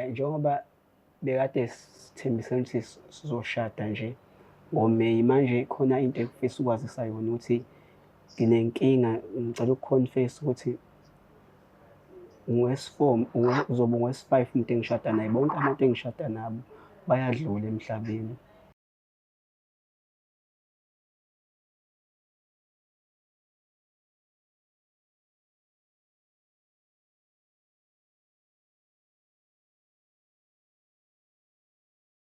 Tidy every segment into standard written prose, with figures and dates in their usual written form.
Njengoba bekade sithembisene ukuthi sizoshada nje ngoMeyi, manje khona into engifisa ukwazisa yona ukuthi nginenkinga, ngicela uku-confirm-a ukuthi ngowesi-4 uzoba ngowesi-5 umuntu engishada naye. Bonke abantu engishada nabo bayadlula emhlabeni.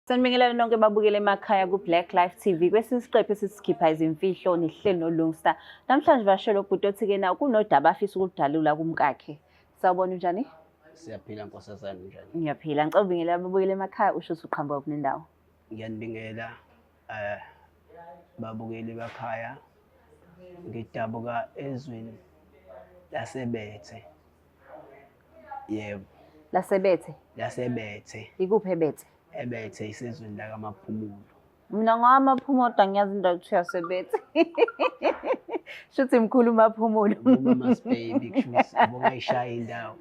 Sanibingelele nonke babukele emakhaya ku-Black Life TV. Kwesinye isiqephu esisikhipha izimfihlo nihleli noLungstar. Namhlanje bashelo ubhuti othi-ke nawo kunodaba afisa ukuludalula kumkakhe. Sawubona njani? Siyaphila nkosazana, njani? Ngiyaphila. Ngicela ubingelela ababukele emakhaya usho ukuthi uqhamuka kunendawo. Ngiyanibingelela babukeli bakhaya. Ngidabuka ezweni laseBethe. Yebo. Lasebethe? Lasebethe. Ikuphi eBethe? eBethe isezweni lakaMaphumulo. Mina ngamaphumulo ngiyazi indawo kuthiwa Sebethe. Shuthi mkhulu uMaphumulo. UMaMasbaby kushuthi ubongayishaya indawo.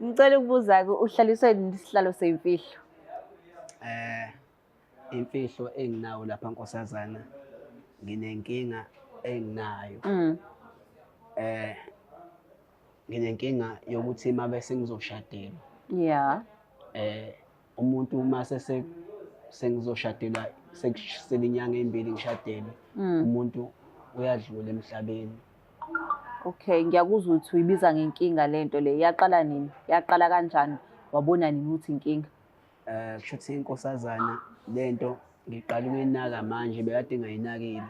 Ngicela ukubuza-ke uhlaliswe isihlalo seyimfihlo. Imfihlo enginawo lapha nkosazana, nginenkinga enginayo. Nginenkinga yokuthi mabe sengizoshadelwa. Yeah. Umuntu mase sengizoshadelwa sekusele inyanga embili ngishadelwe, umuntu uyadlula emhlabeni. Okay, ngiyakuzwa ukuthi uyibiza ngenkinga lento le. Yaqala nini? Yaqala kanjani? Wabona nini ukuthi inkinga? Kushuthi inkosazana lento ngiqala ukuyinaka manje, bekade ngayinakile.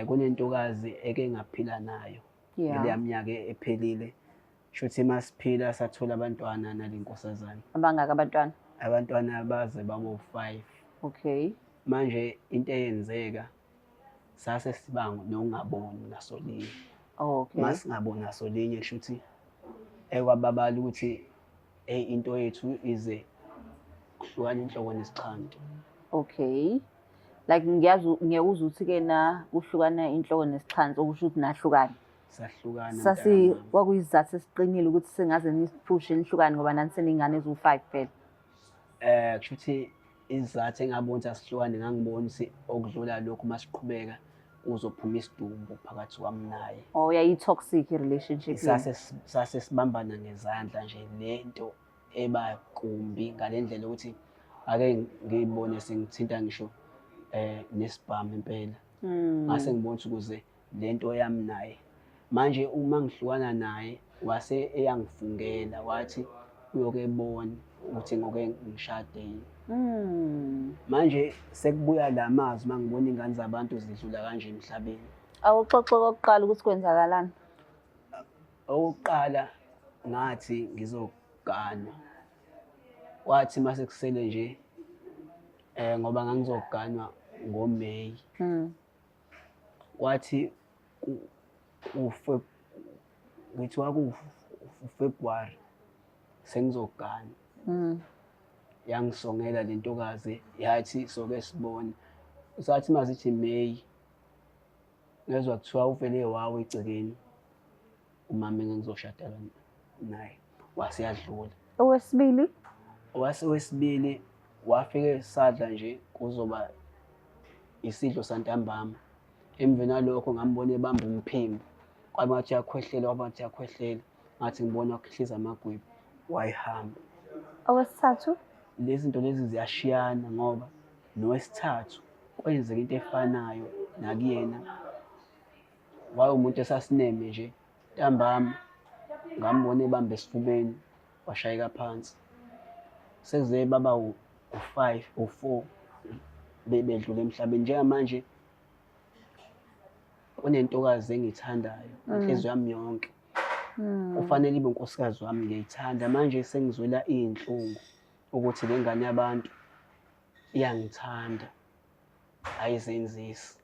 Kunentokazi eke ngaphila nayo leya minyaka ephelile. Shuthi masiphila sathola abantwana nale nkosazana. Abangaka abantwana? Abantwana baze babo-5. Okay. Manje into eyenzeka sase siba nokungaboni ngasolinye. Okay. Masingaboni ngasolinye kushuthi ekwababala ukuthi into yethu ize kuhlukana inhloko nesixhanti. Okay. Like ngiyakuzwa ukuthi-ke na kuhlukana inhloko nesixhanti okusho ukuthi nahlukana. Sahlukana. Kwakuyisizathu esiqinile ukuthi sengaze niphushe nihlukane ngoba nani seningane eziwu-5 phela. Kushuthi izizathu engabona ukuthi asihlukane, ngangibona ukuthi okudlula lokhu masiqhubeka kuzophuma isidumbu phakathi kwami naye. Oh, yayi-toxic i-relationship. Sase sibambana ngezandla nje, lento eba kumbi ngale ndlela ukuthi ake ngibone sengithinta ngisho nesibhamu impela. Ngase ngibona ukuthi ukuze lento yami naye manje uma ngihlukana naye wase eyangifungela wathi uyokebona ukuthi ngoke ngishade yini. Manje sekubuya la mazwi mangibona ingane zabantu zidlula kanje emhlabeni. Awuxoxe kokuqala ukuthi kwenzakalani? Okokuqala ngathi ngizoganwa. Kwathi mase kusele nje ngoba ngangizoganwa ngoMeyi. Kwathi ngithiwa kuFebruary sengizoganwa. Yangisongela le ntokazi yathi soke sibone. Sathi mazithi Meyi ngezwa kuthiwa uvele wawa egcekeni umama engizoshadela naye waseyadlula. Owesibili? Owesibili wafike sadla nje kuzoba isidlo santambama. Emveni nalokho ngambona ebamba umphimbo. Kwathi ngathi uyakhwehlela, wabathi uyakhwehlela. Ngathi ngibona wakhihliza amagwebu wayihamba. Owesithathu? Lezi zinto lezi ziyashiyana ngoba nowesithathu kwenzeka into efanayo nakuyena. Umuntu esasineme nje ntambama ngambona ebamba esifubeni washayeka phansi. Sekuze baba u-5 u-4 bedlula emhlabeni. Njengamanje kunentokazi engiyithandayo inhliziyo yami yonke. Kufanele ibe unkosikazi wami, ngiyayithanda. Manje sengizwela iy'nhlungu ukuthi le ngane yabantu iyangithanda ayizenzisi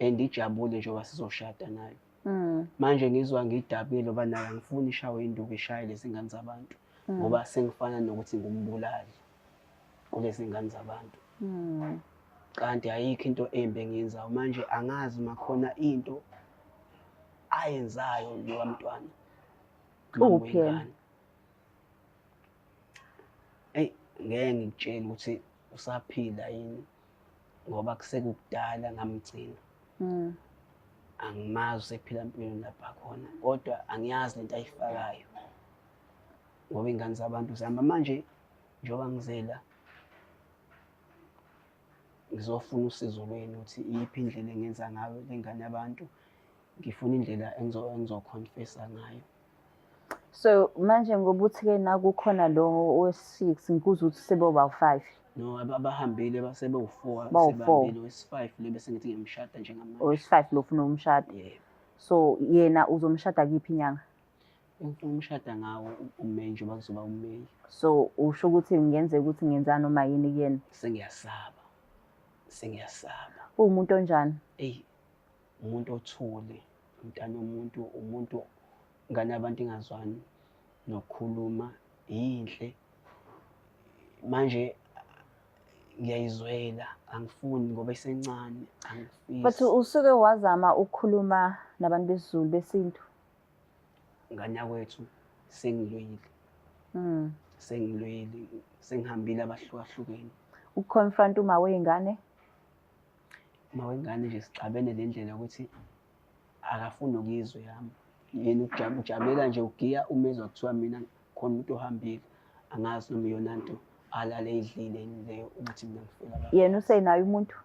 and ijabule njengoba sizoshada nayo. Manje ngizwa ngidabukile ngoba naye angifuni ishawe induku ishaye lezi ngane zabantu ngoba sengifana nokuthi ngumbulali kulezi ngane zabantu. Kanti ayikho into embi engiyenzayo. Manje angazi uma khona into ayenzayo lo mntwana. Kuphi yena? eyi ngeke ngikutshele ukuthi usaphila yini ngoba kusekudala ngamgcina. Angimazi usephila empilweni lapha khona, kodwa angiyazi lento ayifakayo ngoba iy'ngane zabantu zihamba manje. Njengoba ngize la ngizofuna usizo lwenu ukuthi iyiphi indlela engenza ngayo le ngane yabantu. Ngifuna indlela engizokhonfesa ngayo. So manje ngoba uthi-ke nakukhona lo wesi-6 ngikuzwa ukuthi seboba-5. No, abahambile basebewu-4, Bawu-4. sebahambile wesi-5 le bese ngithi ngiyamshada njengamanje. Owesi-5 lo ufuna umshada. Yebo. So yena uzomshada kiphi inyanga? Engifuna umshada ngawo uMeyi njengoba kuzoba uMeyi. So usho ukuthi ngenzeka ukuthi ngenzani noma yini kuyena? Sengiyasaba. Uwumuntu onjani? Eyi, umuntu othule, umntana womuntu, umuntu ngane yabantu ingazwani nokukhuluma, yinhle. Manje ngiyayizwela, angifuni ngoba isencane, angifisi. But usuke wazama ukukhuluma nabantu besiZulu besintu? Ngane yakwethu sengilwile. Sengilwile, sengihambile abahlukahlukene. Uku-confront uma wey'ngane? Uma wengane nje sixabene le ndlela yokuthi akafuni ukuyizwa yami. Yena ujabulela nje ugiya uma ezwa kuthiwa mina khona umuntu ohambile. Angazi noma iyona nto alale eyidlile yini leyo ukuthi mina ngifela la. Yena usenaye umuntu?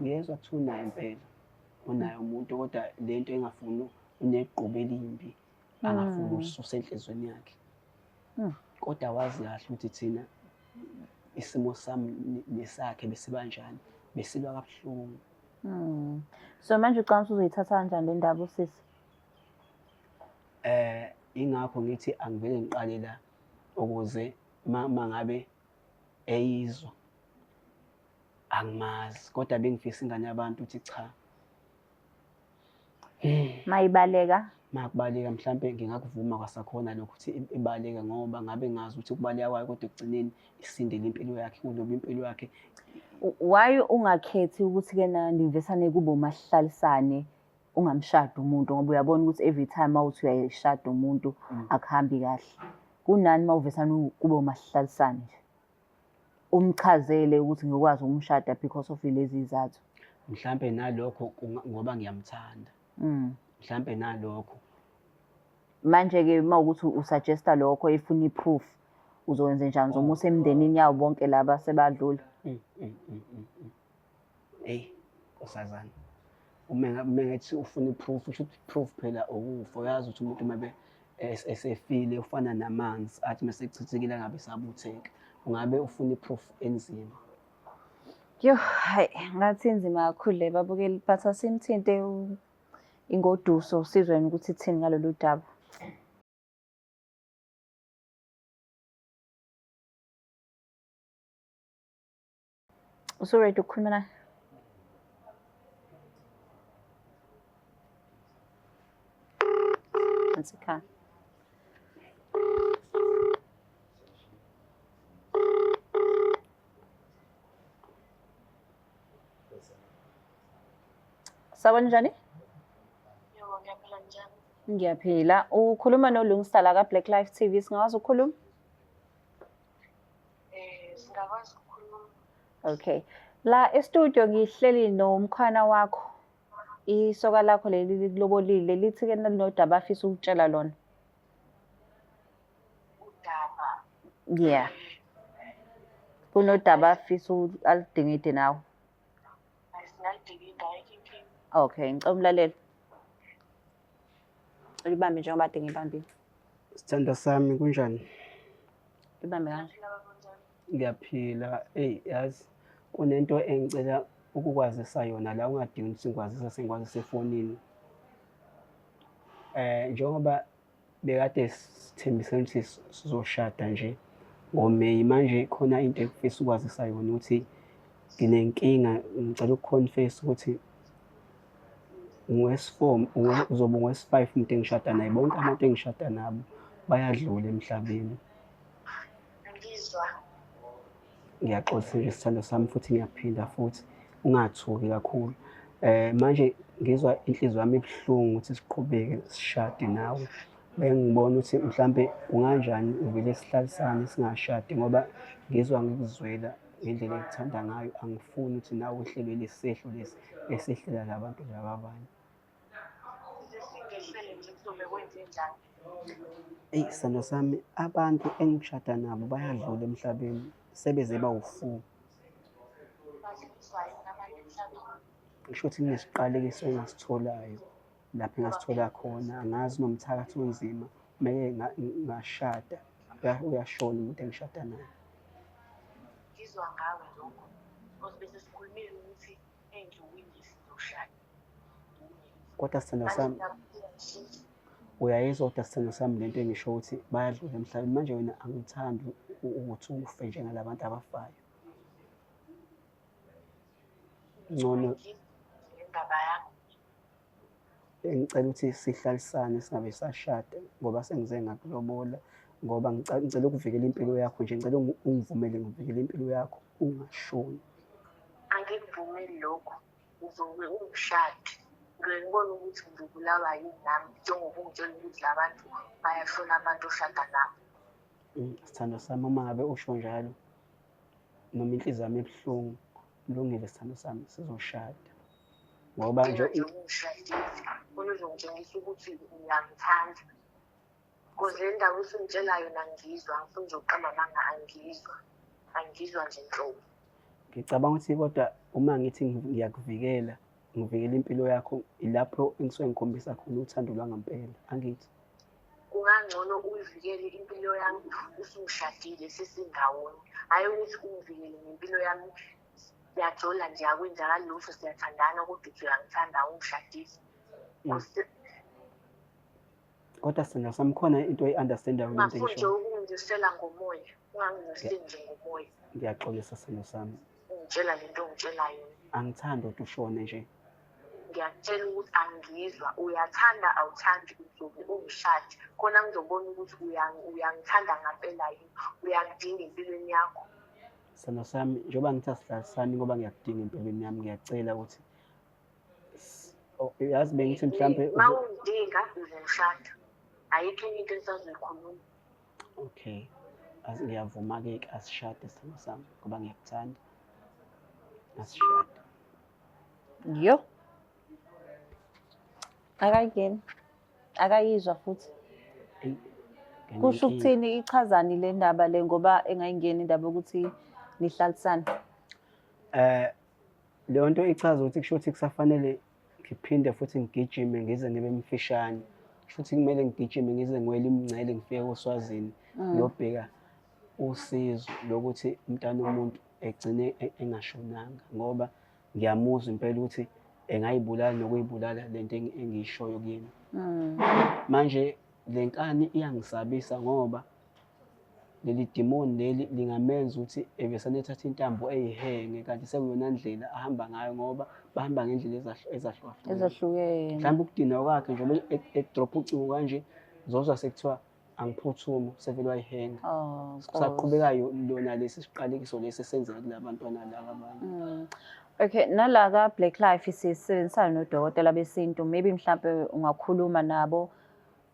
Ngiyezwa kuthiwa unaye impela. Unaye umuntu kodwa le nto engafuni unegqubu elimbi. Angafuni ususe enhlizweni yakhe. Kodwa wazi kahle ukuthi thina isimo sami nesakhe besibanjani, besilwa kabuhlungu. So manje ucabanga ukuthi uzoyithatha kanjani le ndaba usisi? Ingakho ngithi angivele ngiqale la ukuze uma ngabe eyizwa angimazi, kodwa bengifisa ingane yabantu ukuthi cha. Mayibaleka? Makubaleka mhlampe ngingakuvuma kwasakhona lokho ukuthi ibaleka ngoba ngabe ngazi ukuthi ukubaleka kwayo kodwa ekugcineni isindele impilo yakhe kunoba impilo yakhe. Why ungakhethi ukuthi-ke nivesane kube umahlalisane ungamshada umuntu ngoba uyabona ukuthi every time mawuthi uyayishada umuntu akuhambi kahle. Kunani mawuvesane kube umahlalisane nje? Umchazele ukuthi ngikwazi ukumshada because of lezi izathu. Mhlampe nalokho ngoba ngiyamthanda. Mhlampe nalokho. Manje-ke mawukuthi usuggesta lokho efuna i-proof uzokwenza njani? Uzomusa emndenini yawo bonke laba sebadlula? Eyi usazana, uma ngathi ufuna i-proof, usho ukuthi i-proof phela ukufa. Uyazi ukuthi umuntu uma esefile ufana namanzi athi uma sekuchithekile angabe esabutheka. Ungabe ufuna i-proof enzima. Yo, hayi ngathi inzima kakhulu le babukeli, but asimthinte ingoduso sizwe ukuthi ithini ngalolu daba. Usu-ready ukukhuluma naye? Nansi ekhaya. Sawubona njani? Yebo, ngiyaphila njani? Ngiyaphila. Ukhuluma noLungisa la ka-Black Life TV. Singakwazi ukukhuluma? Singakwazi ukukhuluma. Okay. La e-studio ngihleli nomkhwana wakho. Isoka lakho leli likulobolile lithi-ke linodaba afisa ukutshela lona. Udaba? Yeah. Kunodaba afisa alidingide nawe. Singalidingida ayikho. Okay, ngicela umlaleli. Libambe njengoba ade ngibambile. Sithanda sami kunjani? Libambe kanje. Ngiyaphila. Eyi yazi kunento engicela ukukwazisa yona la ungadingi ukuthi ngikwazisa sengikwazisa efonini. Njengoba bekade sithembisene ukuthi sizoshada nje ngoMeyi, manje khona into engifisa ukwazisa yona ukuthi nginenkinga. Ngicela ukuconfess ukuthi ngowesi-4 uzoba ngowesi-5 umuntu engishada naye. Bonke abantu engishada nabo bayadlula emhlabeni. Ngizwa. Ngiyaxolisa nje sithando sami futhi ngiyaphinda futhi ungathuki kakhulu. Manje ngizwa inhliziyo yami ibuhlungu ukuthi siqhubeke sishade nawe bengibona ukuthi mhlampe kunganjani uvele sihlalisane singashadi ngoba ngizwa ngikuzwela ngendlela engikuthanda ngayo. Angifuni ukuthi nawe uhlelwe lesi sehlo lesi esehlela labantu laba abanye. Sesingehlele nje kuzobe kwenze njani? Eyi sithando sami, abantu engishada nabo bayadlula emhlabeni sebeze bawu-4. Badluliswa yini abantu emhlabeni? Ngisho ukuthi kunesiqalekiso engasitholayo lapho engasithola khona. Angazi nomthakathi onzima meke ngashada uyashona umuntu engishada naye. Ngizwa ngawe lokho because bese sikhulumile ukuthi engiwile sizoshada. Kodwa sithando sami, uyayizwa kodwa sithando sami lento engisho ukuthi bayadlula emhlabeni. Manje wena angithandi ukuthi ufe njengala bantu abafayo. Ngcono Indaba yakho. ngicela ukuthi sihlalisane singabe sashada ngoba sengize ngakulobola, ngoba ngicela ukuvikela impilo yakho nje. Ngicela ungivumele ngivikele impilo yakho ungashoni. Angikuvumeli lokho. Uzobe ungishadi. Ngeke ngibone ukuthi ngizobulawa yini nami njengoba ungitshela ukuthi la bantu bayashona abantu oshada nabo. Sithando sami, uma ngabe usho njalo noma inhliziyo yami ebuhlungu, kulungile sithando sami, sizoshada ngoba nje Ungishadile khona uzongitshengisa ukuthi uyangithanda. Because le ndaba usungitshela yona ngizwa, angifuni nje ukuqamba amanga, angizwa nje nhlobo. ngicabanga ukuthi kodwa uma ngithi ngiyakuvikela, ngivikela impilo yakho, ilapho engisuke ngikhombisa khona uthando lwangampela, angithi? Kungangcono uyivikele impilo yami usungishadile sesindawonye, hhayi ukuthi ungivikele ngempilo yami. Siyajola nje akwenzakali lutho, siyathandana kodwa uthi uyangithanda ungishadile. Kodwa sithando sami, khona into oyi-understand-ayo lento Ungafuni nje engisho. ukungidlulisela ngomoya, ungangidluliseli nje ngomoya. Ngiyaxolisa sithando sami, Ungitshela lento ongitshela yona. angithandi ukuthi ushone nje. Ngiyakutshela ukuthi angizwa, uyathanda awuthandi uzobe ungishadi. Khona ngizobona ukuthi uyangithanda ngampela yini, uyangidinga empilweni yakho. Sithando sami, njengoba ngithi asihlalisani ngoba ngiyakudinga empilweni yami, ngiyacela ukuthi yazi bengithi mhlampe Uma ungidinga uzongishada, ayikho enye into engisazoyikhuluma. okay, ngiyavuma-ke asishade sithando sami ngoba ngiyakuthanda, asishade. Yo. Akayingeni. Akayizwa futhi. Eyi, Kusho ukuthini, ichazani le ndaba le ngoba engayingeni indaba yokuthi nihlalisane? leyo nto ichaza ukuthi kusho ukuthi kusafanele ngiphinde futhi ngigijime ngize ngibe mfishane. Kusho ukuthi kumele ngigijime ngize ngiwele imingcele ngifike oSwazini ngiyobheka usizo lokuthi umntana womuntu egcine engashonanga, ngoba ngiyamuzwa impela ukuthi engayibulala nokuyibulala lento engiyishoyo kuyena. Manje le nkani iyangisabisa ngoba leli dimoni leli lingamenza ukuthi ebesanethatha intambo eyihenge kanti sekuyona ndlela ahamba ngayo ngoba bahamba ngendlela Ezahlukene. mhlawumbe ukudinwa kwakhe njengoba ekudropha ucingo kanje zozwa sekuthiwa angiphuthume sevele wayihenga. Kusaqhubekayo lona lesi siqalekiso lesi esenzeka kula bantwana laba abanye. Okay, nala ka Black Life sisebenzisana nodokotela besintu, maybe mhlampe ungakhuluma nabo.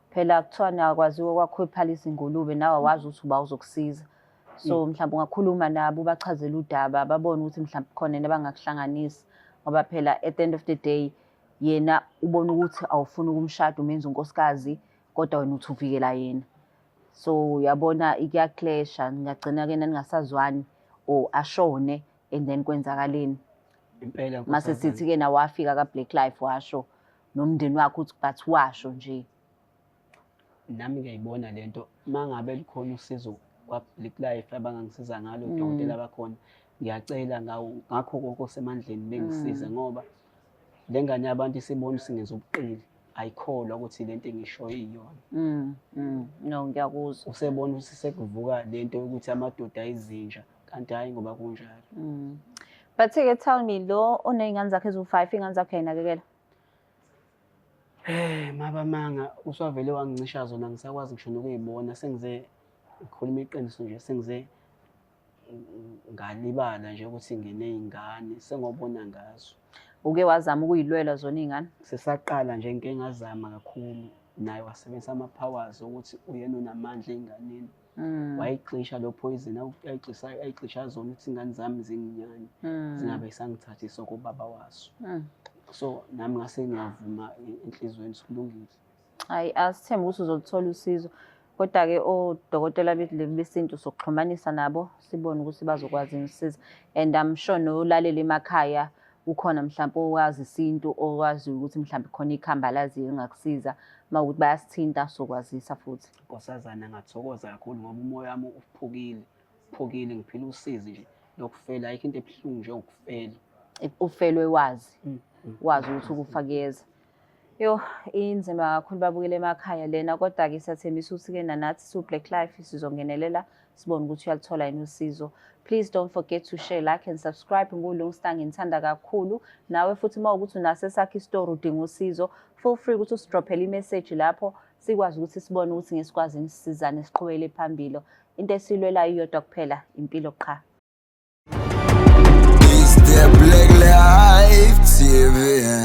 Phela kuthiwa nakwaziwa kwakho ephala izingulube, nawe wazi ukuthi uba uzokusiza. So mhlawumbe ungakhuluma nabo ubachazele udaba, babone ukuthi mhlawumbe khona nabangakuhlanganisa ngoba phela at the end of the day yena ubona ukuthi awufuni ukumshada umenza unkosikazi kodwa wena uthi uvikela yena. So uyabona ikuyaklesha, ngagcina ke ningasazwani or ashone and then kwenzakaleni. Impela Mase sithi ke nawe wafika ka Black Life washo nomndeni wakhe uthi but washo nje. Nami ngiyayibona lento mangabe likhona usizo kwa Black Life abangangisiza ngalo odokotela abakhona, ngiyacela ngakho konke osemandleni bengisize ngoba le ngane yabantu isibona singenza ubuqili, ayikholwa ukuthi lento engishoyo iyona. No, ngiyakuzwa. Usebona ukuthi sekuvuka lento yokuthi amadoda ayizinja kanti hayi ngoba kunjalo. But-ke tell me, lo oney'ngane zakhe eziwu-5, iy'ngane zakhe ayinakekela? Mabamanga uswavele wangincisha zona, ngisakwazi ngisho nokuy'bona, sengize ngikhuluma iqiniso nje, sengize ngalibala nje ukuthi nginey'ngane, sengobona ngazo. Uke wazama ukuy'lwela zona iy'ngane? Sesaqala nje ngike ngazama kakhulu naye wasebenzisa ama-powers ukuthi uyena unamandla ey'nganeni. Wayigxisha lo poison ayigxisha zona ukuthi ingane zami zinginyane zingabe sangithathi sokubaba waso. So nami ngase ngiyavuma enhlizweni sikulungile. Hayi, asithembe ukuthi uzoluthola usizo. Kodwa-ke odokotela besintu sokuxhumanisa nabo sibone ukuthi bazokwazi ukusiza. And I'm sure nolalela emakhaya ukhona mhlawumbe owazi isintu okwazi ukuthi mhlawumbe khona ikhamba laziyo engakusiza uma ukuthi bayasithinta sokwazisa futhi. Nkosazana ngathokoza kakhulu ngoba umoya wami uphukile ngiphila usizi nje lokufela ayikho into ebuhlungu njengokufela. Ufelwe wazi ukuthi ukufakeza. Yo, inzima kakhulu babukele emakhaya lena, kodwa-ke siyathembisa ukuthi-ke nanathi su-Black Life sizongenelela sibone ukuthi uyalithola yini usizo. Please don't forget to share, like and subscribe. NguLungstar, nginithanda kakhulu. Nawe futhi uma ukuthi unaso esakho isitori udinga usizo, feel free ukuthi usidrophele imessage lapho sikwazi ukuthi sibone ukuthi ngesikwazi nisizane siqhubele phambili. Into esilwelayo iyodwa kuphela, impilo qha. Is the Black Life TV.